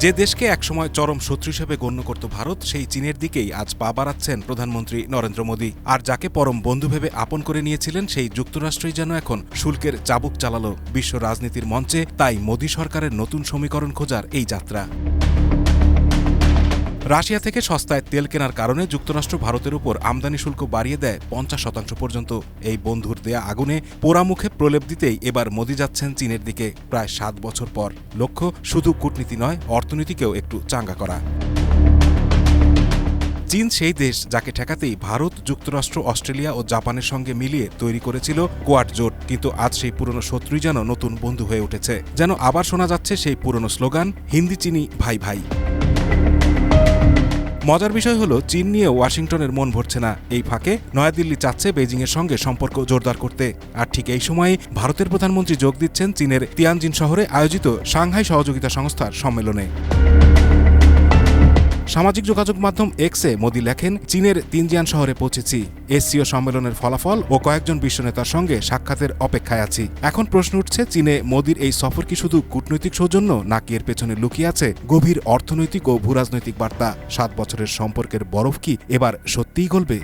যে দেশকে একসময় চরম শত্রু হিসেবে গণ্য করত ভারত, সেই চীনের দিকেই আজ পা বাড়াচ্ছেন প্রধানমন্ত্রী নরেন্দ্র মোদী। আর যাকে পরম বন্ধু ভেবে আপন করে নিয়েছিলেন, সেই যুক্তরাষ্ট্রই যেন এখন শুল্কের চাবুক চালালো বিশ্ব রাজনীতির মঞ্চে। তাই মোদী সরকারের নতুন সমীকরণ খোঁজার এই যাত্রা। রাশিয়া থেকে সস্তায় তেল কেনার কারণে যুক্তরাষ্ট্র ভারতের উপর আমদানি শুল্ক বাড়িয়ে দেয় 50% পর্যন্ত। এই বন্ধুর দেয়া আগুনে পোড়ামুখে প্রলেপ দিতেই এবার মোদী যাচ্ছেন চীনের দিকে প্রায় 7 বছর পর। লক্ষ্য শুধু কূটনীতি নয়, অর্থনীতিকেও একটু চাঙ্গা করা। চীন সেই দেশ যাকে ঠেকাতেই ভারত, যুক্তরাষ্ট্র, অস্ট্রেলিয়া ও জাপানের সঙ্গে মিলিয়ে তৈরি করেছিল কোয়াড জোট। কিন্তু আজ সেই পুরনো শত্রুই যেন নতুন বন্ধু হয়ে উঠেছে। যেন আবার শোনা যাচ্ছে সেই পুরনো স্লোগান, হিন্দি চীনি ভাই ভাই। মজার বিষয় হলো, চীন নিয়ে ওয়াশিংটনের মন ভরছে না। এই ফাঁকে নয়াদিল্লি চাচ্ছে বেজিংয়ের সঙ্গে সম্পর্ক জোরদার করতে। আর ঠিক এই সময়ে ভারতের প্রধানমন্ত্রী যোগ দিচ্ছেন চীনের তিয়ানজিন শহরে আয়োজিত সাংহাই সহযোগিতা সংস্থার সম্মেলনে। সামাজিক যোগাযোগ মাধ্যম এক্সে মোদী লেখেন, চীনের তিনজিয়ান শহরে পৌঁছেছি। এসসিও সম্মেলনের ফলাফল ও কয়েকজন বিশ্বনেতার সঙ্গে সাক্ষাতের অপেক্ষায় আছি। এখন প্রশ্ন উঠছে, চীনে মোদীর এই সফর কি শুধু কূটনৈতিক সৌজন্য, নাকি এর পেছনে লুকিয়ে আছে গভীর অর্থনৈতিক ও ভূরাজনৈতিক বার্তা? 7 বছরের সম্পর্কের বরফ কি এবার সত্যিই গলবে?